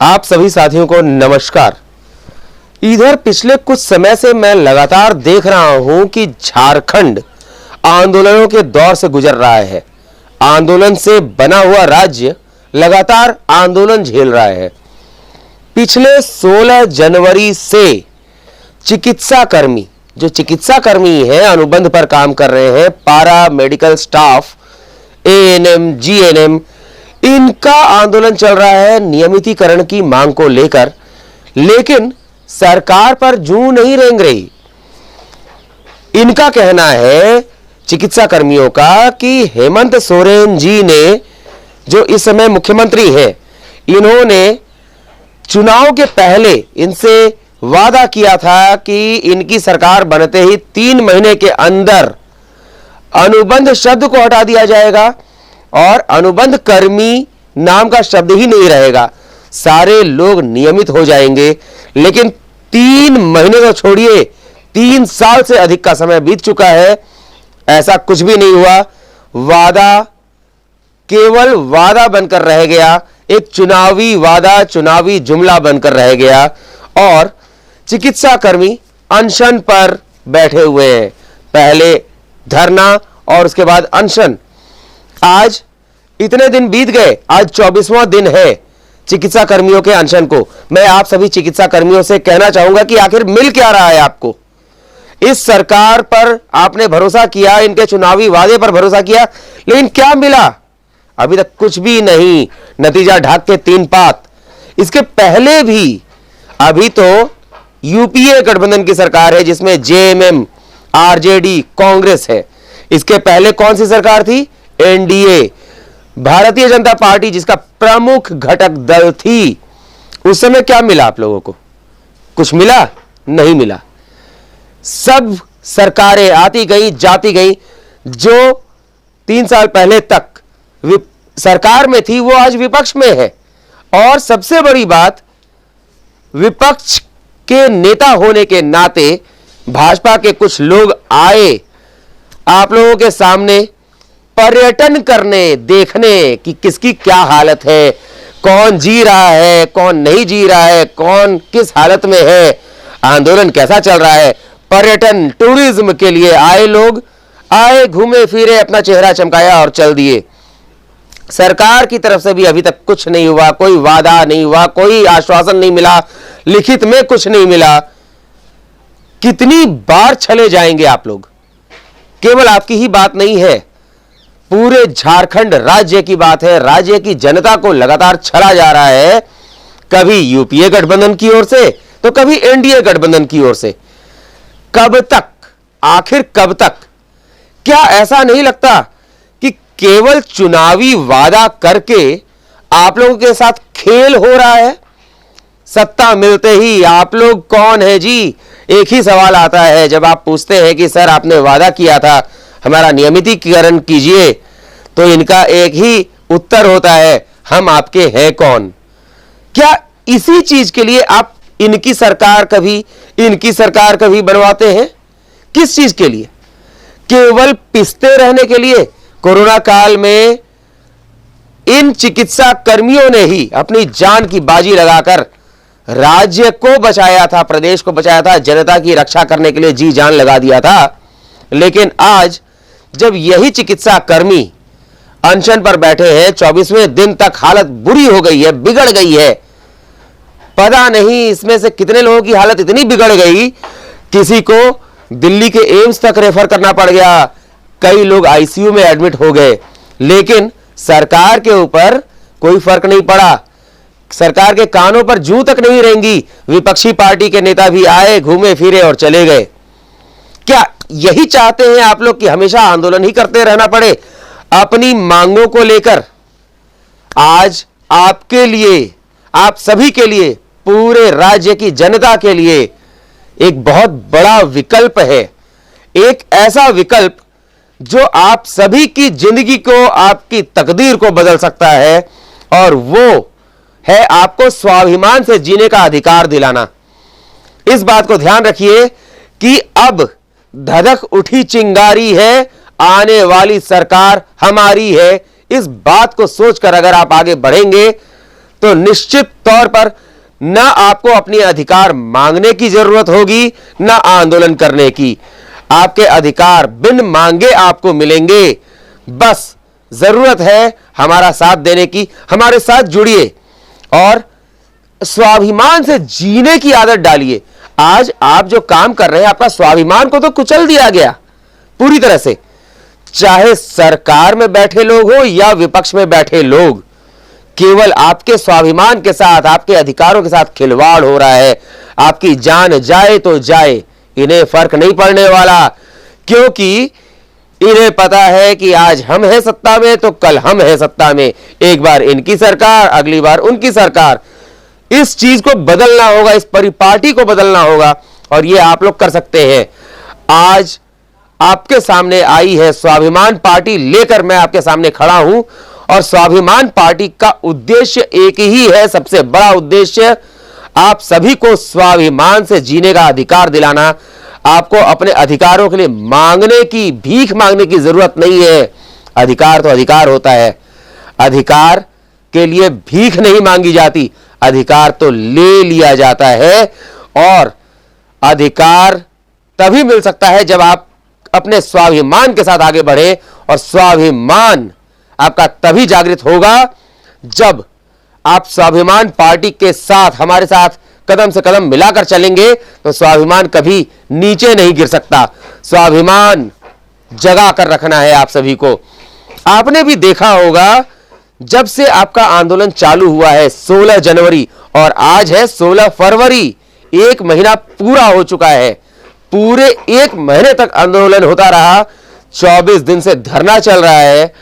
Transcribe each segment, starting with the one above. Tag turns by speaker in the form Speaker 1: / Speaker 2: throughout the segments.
Speaker 1: आप सभी साथियों को नमस्कार। इधर पिछले कुछ समय से मैं लगातार देख रहा हूं कि झारखंड आंदोलनों के दौर से गुजर रहा है। आंदोलन से बना हुआ राज्य लगातार आंदोलन झेल रहा है। पिछले 16 जनवरी से चिकित्साकर्मी हैं, अनुबंध पर काम कर रहे हैं, पारा मेडिकल स्टाफ, एएनएम, जीएनएम, इनका आंदोलन चल रहा है नियमितीकरण की मांग को लेकर। लेकिन सरकार पर जूं नहीं रेंग रही। इनका कहना है, चिकित्सा कर्मियों का, कि हेमंत सोरेन जी ने, जो इस समय मुख्यमंत्री हैं, इन्होंने चुनाव के पहले इनसे वादा किया था कि इनकी सरकार बनते ही 3 महीने के अंदर अनुबंध शब्द को हटा दिया जाएगा और अनुबंध कर्मी नाम का शब्द ही नहीं रहेगा, सारे लोग नियमित हो जाएंगे। लेकिन 3 महीने तो छोड़िए, 3 साल से अधिक का समय बीत चुका है, ऐसा कुछ भी नहीं हुआ। वादा केवल वादा बनकर रह गया, एक चुनावी वादा, चुनावी जुमला बनकर रह गया। और चिकित्सा कर्मी अनशन पर बैठे हुए हैं, पहले धरना और उसके बाद अनशन। आज इतने दिन बीत गए, आज 24वां दिन है चिकित्सा कर्मियों के अनशन को। मैं आप सभी चिकित्सा कर्मियों से कहना चाहूंगा कि आखिर मिल क्या रहा है आपको। इस सरकार पर आपने भरोसा किया, इनके चुनावी वादे पर भरोसा किया, लेकिन क्या मिला? अभी तक कुछ भी नहीं, नतीजा ढाक के 3 पात। इसके पहले भी अभी तो यूपीए गठबंधन की सरकार है जिसमें जेएमएम, आरजेडी, कांग्रेस है। इसके पहले कौन सी सरकार थी? एनडीए, भारतीय जनता पार्टी, जिसका प्रमुख घटक दल थी। उस समय क्या मिला आप लोगों को? कुछ मिला? नहीं मिला। सब सरकारें आती गई जाती गई। जो 3 साल पहले तक सरकार में थी वो आज विपक्ष में है। और सबसे बड़ी बात, विपक्ष के नेता होने के नाते भाजपा के कुछ लोग आए आप लोगों के सामने पर्यटन करने, देखने कि किसकी क्या हालत है, कौन जी रहा है, कौन नहीं जी रहा है, कौन किस हालत में है, आंदोलन कैसा चल रहा है। पर्यटन, टूरिज्म के लिए आए लोग, आए, घूमे फिरे, अपना चेहरा चमकाया और चल दिए। सरकार की तरफ से भी अभी तक कुछ नहीं हुआ, कोई वादा नहीं हुआ, कोई आश्वासन नहीं मिला, लिखित में कुछ नहीं मिला। कितनी बार चले जाएंगे आप लोग? केवल आपकी ही बात नहीं है, पूरे झारखंड राज्य की बात है। राज्य की जनता को लगातार छला जा रहा है, कभी यूपीए गठबंधन की ओर से तो कभी एनडीए गठबंधन की ओर से। कब तक, आखिर कब तक? क्या ऐसा नहीं लगता कि केवल चुनावी वादा करके आप लोगों के साथ खेल हो रहा है? सत्ता मिलते ही आप लोग कौन है जी? एक ही सवाल आता है जब आप पूछते हैं कि सर आपने वादा किया था हमारा नियमितीकरण कीजिए, तो इनका एक ही उत्तर होता है, हम आपके हैं कौन? क्या इसी चीज के लिए आप इनकी सरकार कभी बनवाते हैं? किस चीज के लिए? केवल पिसते रहने के लिए? कोरोना काल में इन चिकित्सा कर्मियों ने ही अपनी जान की बाजी लगाकर राज्य को बचाया था, प्रदेश को बचाया था, जनता की रक्षा करने के लिए जी जान लगा दिया था। लेकिन आज जब यही चिकित्सा कर्मी अनशन पर बैठे हैं, 24वें दिन तक हालत बुरी हो गई है, बिगड़ गई है। पता नहीं इसमें से कितने लोगों की हालत इतनी बिगड़ गई, किसी को दिल्ली के एम्स तक रेफर करना पड़ गया, कई लोग आईसीयू में एडमिट हो गए। लेकिन सरकार के ऊपर कोई फर्क नहीं पड़ा, सरकार के कानों पर जूं तक नहीं रेंगी। विपक्षी पार्टी के नेता भी आए, घूमे फिरे और चले गए। क्या यही चाहते हैं आप लोग कि हमेशा आंदोलन ही करते रहना पड़े अपनी मांगों को लेकर? आज आपके लिए, आप सभी के लिए, पूरे राज्य की जनता के लिए एक बहुत बड़ा विकल्प है। एक ऐसा विकल्प जो आप सभी की जिंदगी को, आपकी तकदीर को बदल सकता है, और वो है आपको स्वाभिमान से जीने का अधिकार दिलाना। इस बात को ध्यान रखिए कि अब धधक उठी चिंगारी है, आने वाली सरकार हमारी है। इस बात को सोचकर अगर आप आगे बढ़ेंगे तो निश्चित तौर पर न आपको अपनी अधिकार मांगने की जरूरत होगी, न आंदोलन करने की। आपके अधिकार बिन मांगे आपको मिलेंगे। बस जरूरत है हमारा साथ देने की। हमारे साथ जुड़िए और स्वाभिमान से जीने की आदत डालिए। आज आप जो काम कर रहे हैं, आपका स्वाभिमान को तो कुचल दिया गया पूरी तरह से। चाहे सरकार में बैठे लोग हो या विपक्ष में बैठे लोग, केवल आपके स्वाभिमान के साथ, आपके अधिकारों के साथ खिलवाड़ हो रहा है। आपकी जान जाए तो जाए, इन्हें फर्क नहीं पड़ने वाला, क्योंकि इन्हें पता है कि आज हम हैं सत्ता में तो कल हम हैं सत्ता में। एक बार इनकी सरकार, अगली बार उनकी सरकार। इस चीज को बदलना होगा, इस परिपाटी को बदलना होगा, और यह आप लोग कर सकते हैं। आज आपके सामने आई है स्वाभिमान पार्टी लेकर मैं आपके सामने खड़ा हूं, और स्वाभिमान पार्टी का उद्देश्य एक ही है, सबसे बड़ा उद्देश्य, आप सभी को स्वाभिमान से जीने का अधिकार दिलाना। आपको अपने अधिकारों के लिए मांगने की, भीख मांगने की जरूरत नहीं है। अधिकार तो अधिकार होता है, अधिकार के लिए भीख नहीं मांगी जाती, अधिकार तो ले लिया जाता है। और अधिकार तभी मिल सकता है जब आप अपने स्वाभिमान के साथ आगे बढ़े, और स्वाभिमान आपका तभी जागृत होगा जब आप स्वाभिमान पार्टी के साथ, हमारे साथ कदम से कदम मिलाकर चलेंगे। तो स्वाभिमान कभी नीचे नहीं गिर सकता। स्वाभिमान जगा कर रखना है आप सभी को। आपने भी देखा होगा, जब से आपका आंदोलन चालू हुआ है 16 जनवरी और आज है 16 फरवरी, एक महीना पूरा हो चुका है। पूरे एक महीने तक आंदोलन होता रहा। 24 दिन से धरना चल रहा है,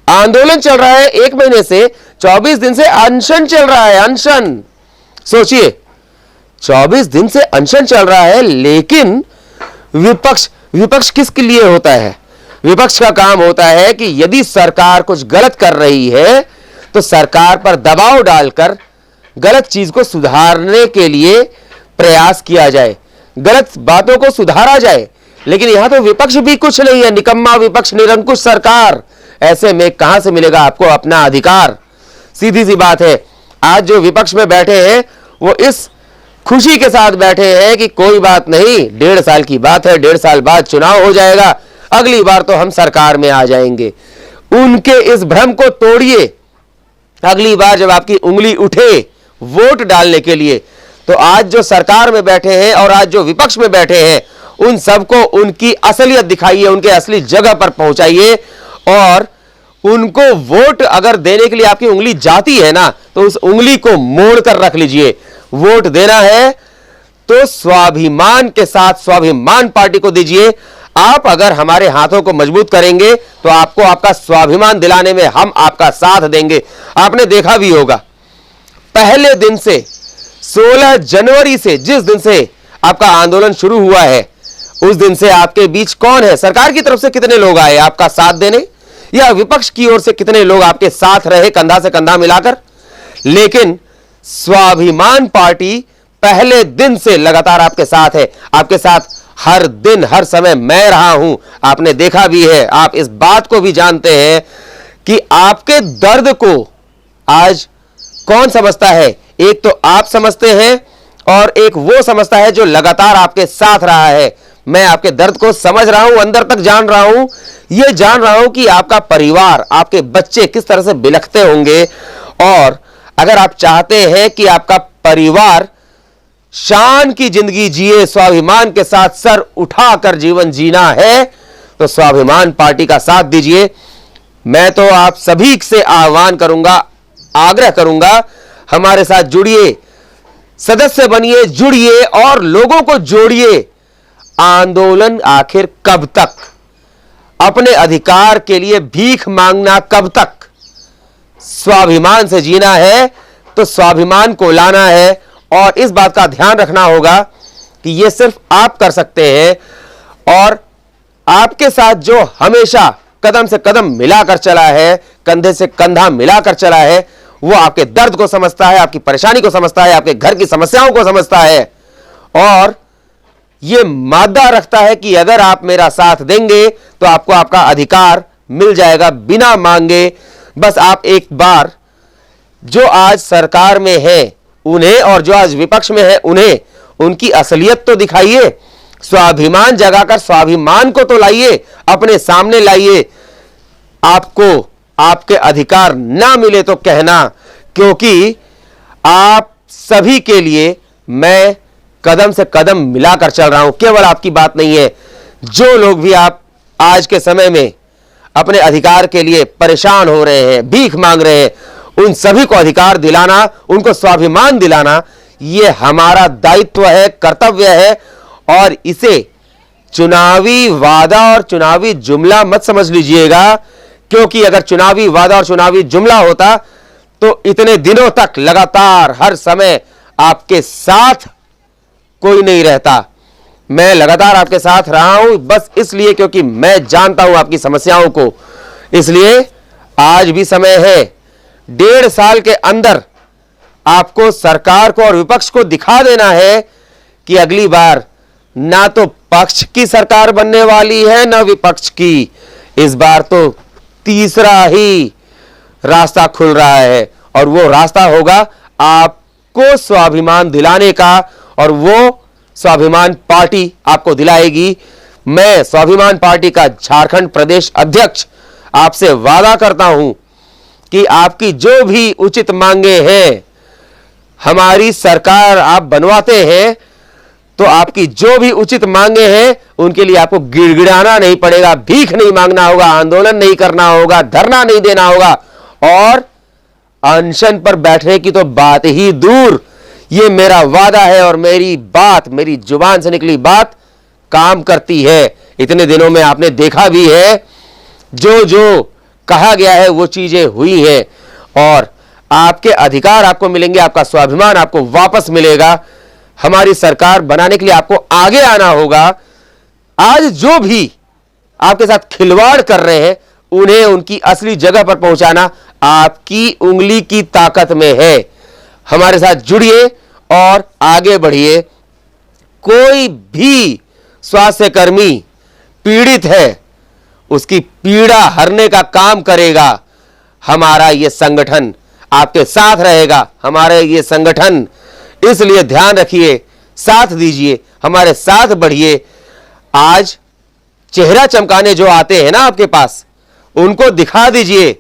Speaker 1: आंदोलन चल रहा है। एक महीने से 24 दिन से अनशन चल रहा है। अनशन, सोचिए, 24 दिन से अनशन चल रहा है। लेकिन विपक्ष किसके लिए होता है? विपक्ष का काम होता है कि यदि सरकार कुछ गलत कर रही है तो सरकार पर दबाव डालकर गलत चीज को सुधारने के लिए प्रयास किया जाए, गलत बातों को सुधारा जाए। लेकिन यहां तो विपक्ष भी कुछ नहीं है, निकम्मा विपक्ष, निरंकुश सरकार। ऐसे में कहां से मिलेगा आपको अपना अधिकार? सीधी सी बात है। आज जो विपक्ष में बैठे हैं वो इस खुशी के साथ बैठे हैं कि कोई बात नहीं, 1.5 साल की बात है, 1.5 साल बाद चुनाव हो जाएगा, अगली बार तो हम सरकार में आ जाएंगे। उनके इस भ्रम को तोड़िए। अगली बार जब आपकी उंगली उठे वोट डालने के लिए, तो आज जो सरकार में बैठे हैं और आज जो विपक्ष में बैठे हैं, उन सबको उनकी असलियत दिखाइए, उनके असली जगह पर पहुंचाइए। और उनको वोट अगर देने के लिए आपकी उंगली जाती है ना, तो उस उंगली को मोड़ कर रख लीजिए। वोट देना है तो स्वाभिमान के साथ स्वाभिमान पार्टी को दीजिए। आप अगर हमारे हाथों को मजबूत करेंगे तो आपको आपका स्वाभिमान दिलाने में हम आपका साथ देंगे। आपने देखा भी होगा, पहले दिन से 16 जनवरी से, जिस दिन से आपका आंदोलन शुरू हुआ है, उस दिन से आपके बीच कौन है? सरकार की तरफ से कितने लोग आए आपका साथ देने, या विपक्ष की ओर से कितने लोग आपके साथ रहे कंधा से कंधा मिलाकर? लेकिन स्वाभिमान पार्टी पहले दिन से लगातार आपके साथ है। आपके साथ हर दिन हर समय मैं रहा हूं। आपने देखा भी है, आप इस बात को भी जानते हैं कि आपके दर्द को आज कौन समझता है? एक तो आप समझते हैं और एक वो समझता है जो लगातार आपके साथ रहा है। मैं आपके दर्द को समझ रहा हूं, अंदर तक जान रहा हूं। ये जान रहा हूं कि आपका परिवार, आपके बच्चे किस तरह से बिलखते होंगे। और अगर आप चाहते हैं कि आपका परिवार शान की जिंदगी जिए, स्वाभिमान के साथ सर उठाकर जीवन जीना है, तो स्वाभिमान पार्टी का साथ दीजिए। मैं तो आप सभी से आह्वान करूंगा, आग्रह करूंगा, हमारे साथ जुड़िए, सदस्य बनिए, जुड़िए और लोगों को जोड़िए। आंदोलन आखिर कब तक? अपने अधिकार के लिए भीख मांगना कब तक? स्वाभिमान से जीना है तो स्वाभिमान को लाना है। और इस बात का ध्यान रखना होगा कि यह सिर्फ आप कर सकते हैं, और आपके साथ जो हमेशा कदम से कदम मिलाकर चला है, कंधे से कंधा मिलाकर चला है, वो आपके दर्द को समझता है, आपकी परेशानी को समझता है, आपके घर की समस्याओं को समझता है, और यह मादा रखता है कि अगर आप मेरा साथ देंगे तो आपको आपका अधिकार मिल जाएगा बिना मांगे। बस आप एक बार जो आज सरकार में है उन्हें और जो आज विपक्ष में है उन्हें उनकी असलियत तो दिखाइए, स्वाभिमान जगाकर स्वाभिमान को तो लाइए, अपने सामने लाइए। आपको आपके अधिकार ना मिले तो कहना, क्योंकि आप सभी के लिए मैं कदम से कदम मिलाकर चल रहा हूं, केवल आपकी बात नहीं है। जो लोग भी आप आज के समय में अपने अधिकार के लिए परेशान हो रहे हैं, भीख मांग रहे हैं, उन सभी को अधिकार दिलाना, उनको स्वाभिमान दिलाना, यह हमारा दायित्व है, कर्तव्य है। और इसे चुनावी वादा और चुनावी जुमला मत समझ लीजिएगा, क्योंकि अगर चुनावी वादा और चुनावी जुमला होता तो इतने दिनों तक लगातार हर समय आपके साथ कोई नहीं रहता। मैं लगातार आपके साथ रहा हूं बस इसलिए क्योंकि मैं जानता हूं आपकी समस्याओं को। इसलिए आज भी समय है, 1.5 साल के अंदर आपको सरकार को और विपक्ष को दिखा देना है कि अगली बार ना तो पक्ष की सरकार बनने वाली है ना विपक्ष की। इस बार तो तीसरा ही रास्ता खुल रहा है और वो रास्ता होगा आपको स्वाभिमान दिलाने का, और वो स्वाभिमान पार्टी आपको दिलाएगी। मैं स्वाभिमान पार्टी का झारखंड प्रदेश अध्यक्ष आपसे वादा करता हूं कि आपकी जो भी उचित मांगे हैं, हमारी सरकार आप बनवाते हैं तो आपकी जो भी उचित मांगे हैं उनके लिए आपको गिड़गिड़ाना नहीं पड़ेगा, भीख नहीं मांगना होगा, आंदोलन नहीं करना होगा, धरना नहीं देना होगा, और अनशन पर बैठने की तो बात ही दूर। ये मेरा वादा है और मेरी बात, मेरी जुबान से निकली बात काम करती है। इतने दिनों में आपने देखा भी है, जो जो कहा गया है वो चीजें हुई हैं, और आपके अधिकार आपको मिलेंगे, आपका स्वाभिमान आपको वापस मिलेगा। हमारी सरकार बनाने के लिए आपको आगे आना होगा। आज जो भी आपके साथ खिलवाड़ कर रहे हैं उन्हें उनकी असली जगह पर पहुंचाना आपकी उंगली की ताकत में है। हमारे साथ जुड़िए और आगे बढ़िए। कोई भी स्वास्थ्य कर्मी पीड़ित है, उसकी पीड़ा हरने का काम करेगा। हमारा यह संगठन आपके साथ रहेगा, हमारा यह संगठन। इसलिए ध्यान रखिए, साथ दीजिए, हमारे साथ बढ़िए। आज चेहरा चमकाने जो आते हैं ना आपके पास, उनको दिखा दीजिए।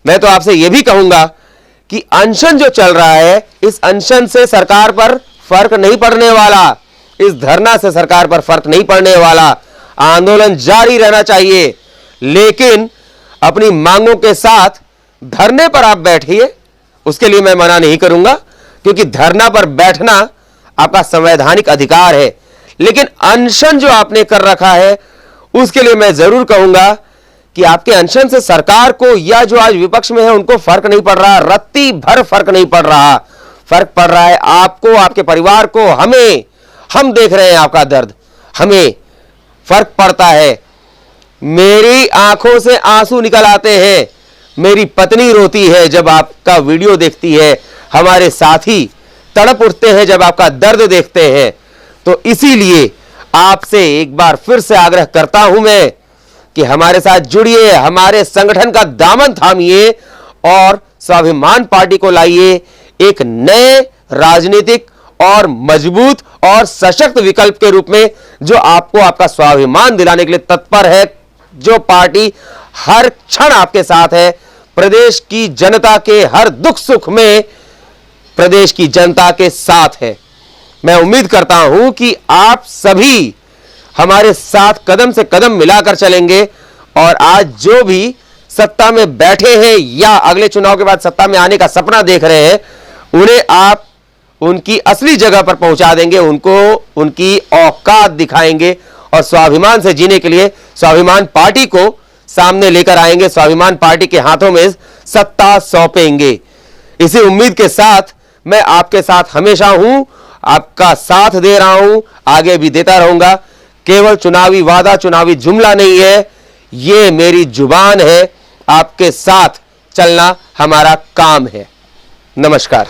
Speaker 1: मैं तो आपसे यह भी कहूंगा कि अनशन जो चल रहा है, इस अनशन से सरकार पर फर्क नहीं पड़ने वाला, इस धरना से सरकार पर फर्क नहीं पड़ने वाला। आंदोलन जारी रहना चाहिए, लेकिन अपनी मांगों के साथ धरने पर आप बैठिए, उसके लिए मैं मना नहीं करूंगा, क्योंकि धरना पर बैठना आपका संवैधानिक अधिकार है। लेकिन अनशन जो आपने कर रखा है उसके लिए मैं जरूर कहूंगा कि आपके अनशन से सरकार को या जो आज विपक्ष में है उनको फर्क नहीं पड़ रहा, रत्ती भर फर्क नहीं पड़ रहा। फर्क पड़ रहा है आपको, आपके परिवार को, हमें। हम देख रहे हैं आपका दर्द, हमें फर्क पड़ता है। मेरी आंखों से आंसू निकल आते हैं, मेरी पत्नी रोती है जब आपका वीडियो देखती है, हमारे साथी तड़प उठते हैं जब आपका दर्द देखते हैं। तो इसीलिए आपसे एक बार फिर से आग्रह करता हूं मैं कि हमारे साथ जुड़िए, हमारे संगठन का दामन थामिए और स्वाभिमान पार्टी को लाइए एक नए राजनीतिक और मजबूत और सशक्त विकल्प के रूप में, जो आपको आपका स्वाभिमान दिलाने के लिए तत्पर है। जो पार्टी हर क्षण आपके साथ है, प्रदेश की जनता के हर दुख सुख में प्रदेश की जनता के साथ है। मैं उम्मीद करता हूं कि आप सभी हमारे साथ कदम से कदम मिलाकर चलेंगे, और आज जो भी सत्ता में बैठे हैं या अगले चुनाव के बाद सत्ता में आने का सपना देख रहे हैं, उन्हें आप उनकी असली जगह पर पहुंचा देंगे, उनको उनकी औकात दिखाएंगे, और स्वाभिमान से जीने के लिए स्वाभिमान पार्टी को सामने लेकर आएंगे, स्वाभिमान पार्टी के हाथों में सत्ता सौंपेंगे। इसी उम्मीद के साथ मैं आपके साथ हमेशा हूं, आपका साथ दे रहा हूं, आगे भी देता रहूंगा। केवल चुनावी वादा, चुनावी जुमला नहीं है, ये मेरी जुबान है। आपके साथ चलना हमारा काम है। नमस्कार।